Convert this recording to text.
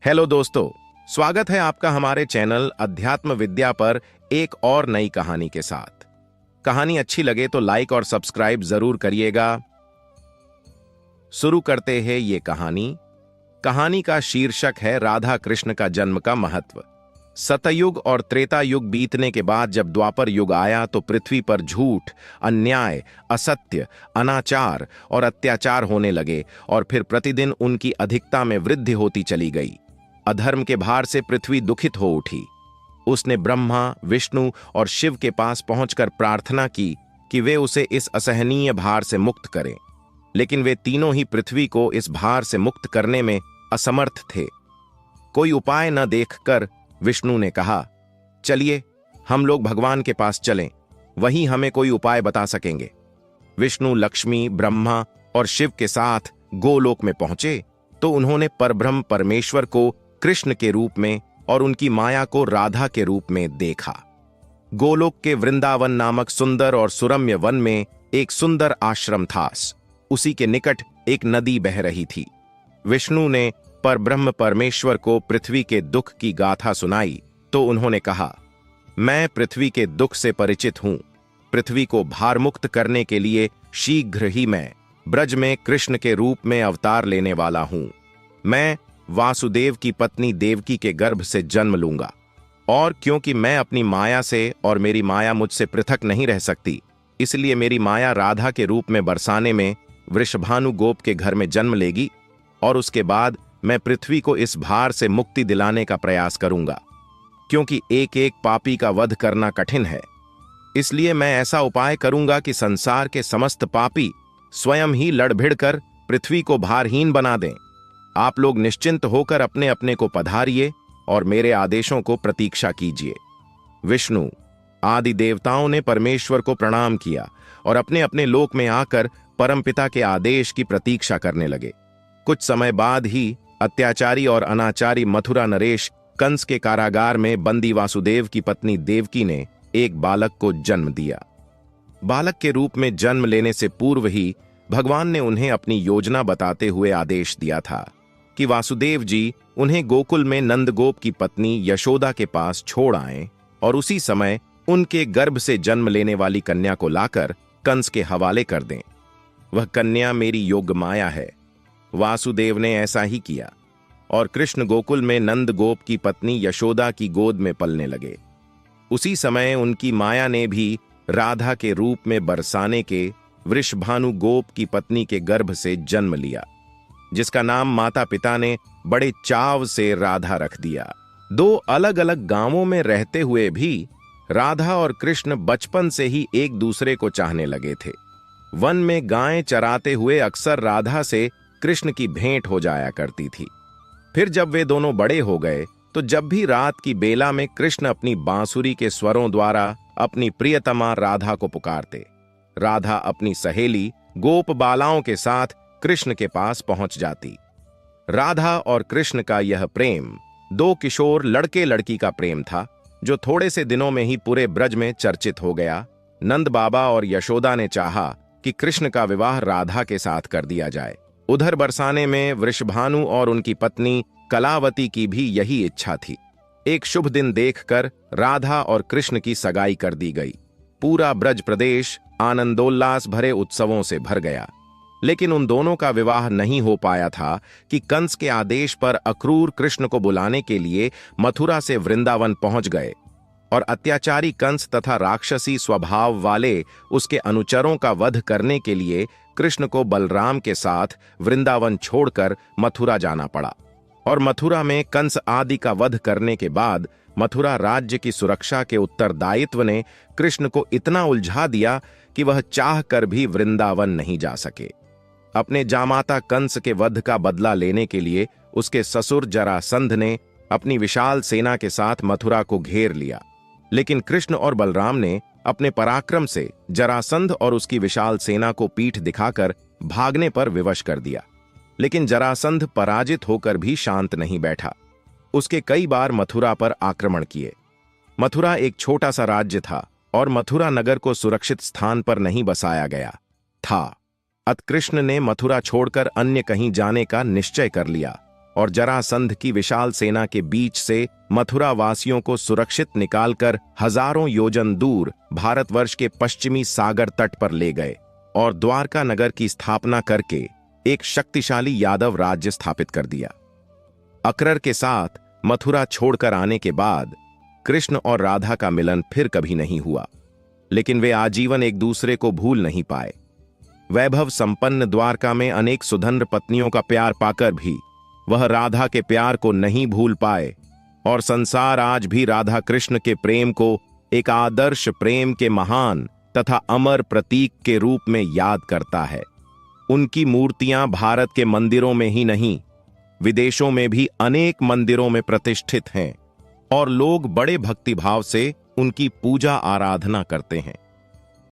Hello दोस्तों, स्वागत है आपका हमारे चैनल अध्यात्म विद्या पर एक और नई कहानी के साथ। कहानी अच्छी लगे तो लाइक और सब्सक्राइब जरूर करिएगा। शुरू करते हैं ये कहानी। कहानी का शीर्षक है राधा कृष्ण का जन्म का महत्व। सतयुग और त्रेता युग बीतने के बाद जब द्वापर युग आया तो पृथ्वी पर झूठ, अन्याय, असत्य, अनाचार और अत्याचार होने लगे और फिर प्रतिदिन उनकी अधिकता में वृद्धि होती चली गई। अधर्म के भार से पृथ्वी दुखित हो उठी। उसने ब्रह्मा, विष्णु और शिव के पास पहुंचकर प्रार्थना की कि वे उसे इस असहनीय भार से मुक्त करें, लेकिन वे तीनों ही पृथ्वी को इस भार से मुक्त करने में असमर्थ थे। कोई उपाय न देखकर विष्णु ने कहा, चलिए हम लोग भगवान के पास चलें, वही हमें कोई उपाय बता सकेंगे। विष्णु, लक्ष्मी, ब्रह्मा और शिव के साथ गोलोक में पहुंचे तो उन्होंने परब्रह्म परमेश्वर को कृष्ण के रूप में और उनकी माया को राधा के रूप में देखा। गोलोक के वृंदावन नामक सुंदर और सुरम्य वन में एक सुंदर आश्रम था। उसी के निकट एक नदी बह रही थी। विष्णु ने परब्रह्म परमेश्वर को पृथ्वी के दुख की गाथा सुनाई तो उन्होंने कहा, मैं पृथ्वी के दुख से परिचित हूं। पृथ्वी को भारमुक्त करने के लिए शीघ्र ही मैं ब्रज में कृष्ण के रूप में अवतार लेने वाला हूं। मैं वासुदेव की पत्नी देवकी के गर्भ से जन्म लूंगा, और क्योंकि मैं अपनी माया से और मेरी माया मुझसे पृथक नहीं रह सकती, इसलिए मेरी माया राधा के रूप में बरसाने में वृषभानु गोप के घर में जन्म लेगी और उसके बाद मैं पृथ्वी को इस भार से मुक्ति दिलाने का प्रयास करूंगा। क्योंकि एक एक पापी का वध करना कठिन है, इसलिए मैं ऐसा उपाय करूंगा कि संसार के समस्त पापी स्वयं ही लड़ भिड़ कर पृथ्वी को भारहीन बना दें। आप लोग निश्चिंत होकर अपने अपने को पधारिए और मेरे आदेशों को प्रतीक्षा कीजिए। विष्णु आदि देवताओं ने परमेश्वर को प्रणाम किया और अपने अपने लोक में आकर परमपिता के आदेश की प्रतीक्षा करने लगे। कुछ समय बाद ही अत्याचारी और अनाचारी मथुरा नरेश कंस के कारागार में बंदी वासुदेव की पत्नी देवकी ने एक बालक को जन्म दिया। बालक के रूप में जन्म लेने से पूर्व ही भगवान ने उन्हें अपनी योजना बताते हुए आदेश दिया था कि वासुदेव जी उन्हें गोकुल में नंदगोप की पत्नी यशोदा के पास छोड़ आएं और उसी समय उनके गर्भ से जन्म लेने वाली कन्या को लाकर कंस के हवाले कर दें। वह कन्या मेरी योग्य माया है। वासुदेव ने ऐसा ही किया और कृष्ण गोकुल में नंदगोप की पत्नी यशोदा की गोद में पलने लगे। उसी समय उनकी माया ने भी राधा के रूप में बरसाने के वृषभानु गोप की पत्नी के गर्भ से जन्म लिया, जिसका नाम माता पिता ने बड़े चाव से राधा रख दिया। दो अलग अलग गांवों में रहते हुए भी राधा और कृष्ण बचपन से ही एक दूसरे को चाहने लगे थे। वन में गायें चराते हुए अक्सर राधा से कृष्ण की भेंट हो जाया करती थी। फिर जब वे दोनों बड़े हो गए तो जब भी रात की बेला में कृष्ण अपनी बांसुरी के स्वरों द्वारा अपनी प्रियतमा राधा को पुकारते, राधा अपनी सहेली गोप बालाओं के साथ कृष्ण के पास पहुंच जाती। राधा और कृष्ण का यह प्रेम दो किशोर लड़के लड़की का प्रेम था, जो थोड़े से दिनों में ही पूरे ब्रज में चर्चित हो गया। नंद बाबा और यशोदा ने चाहा कि कृष्ण का विवाह राधा के साथ कर दिया जाए। उधर बरसाने में वृषभानु और उनकी पत्नी कलावती की भी यही इच्छा थी। एक शुभ दिन देखकर राधा और कृष्ण की सगाई कर दी गई। पूरा ब्रज प्रदेश आनंदोल्लास भरे उत्सवों से भर गया। लेकिन उन दोनों का विवाह नहीं हो पाया था कि कंस के आदेश पर अक्रूर कृष्ण को बुलाने के लिए मथुरा से वृंदावन पहुंच गए और अत्याचारी कंस तथा राक्षसी स्वभाव वाले उसके अनुचरों का वध करने के लिए कृष्ण को बलराम के साथ वृंदावन छोड़कर मथुरा जाना पड़ा। और मथुरा में कंस आदि का वध करने के बाद मथुरा राज्य की सुरक्षा के उत्तरदायित्व ने कृष्ण को इतना उलझा दिया कि वह चाह कर भी वृंदावन नहीं जा सके। अपने जामाता कंस के वध का बदला लेने के लिए उसके ससुर जरासंध ने अपनी विशाल सेना के साथ मथुरा को घेर लिया, लेकिन कृष्ण और बलराम ने अपने पराक्रम से जरासंध और उसकी विशाल सेना को पीठ दिखाकर भागने पर विवश कर दिया। लेकिन जरासंध पराजित होकर भी शांत नहीं बैठा। उसके कई बार मथुरा पर आक्रमण किए। मथुरा एक छोटा सा राज्य था और मथुरा नगर को सुरक्षित स्थान पर नहीं बसाया गया था। अतः कृष्ण ने मथुरा छोड़कर अन्य कहीं जाने का निश्चय कर लिया। और जरासंध की विशाल सेना के बीच से मथुरा वासियों को सुरक्षित निकालकर हजारों योजन दूर भारतवर्ष के पश्चिमी सागर तट पर ले गए और द्वारका नगर की स्थापना करके एक शक्तिशाली यादव राज्य स्थापित कर दिया। अकरर के साथ मथुरा छोड़कर आने के बाद कृष्ण और राधा का मिलन फिर कभी नहीं हुआ, लेकिन वे आजीवन एक दूसरे को भूल नहीं पाए। वैभव संपन्न द्वारका में अनेक सुधन्र पत्नियों का प्यार पाकर भी वह राधा के प्यार को नहीं भूल पाए और संसार आज भी राधा कृष्ण के प्रेम को एक आदर्श प्रेम के महान तथा अमर प्रतीक के रूप में याद करता है। उनकी मूर्तियां भारत के मंदिरों में ही नहीं, विदेशों में भी अनेक मंदिरों में प्रतिष्ठित हैं और लोग बड़े भक्तिभाव से उनकी पूजा आराधना करते हैं।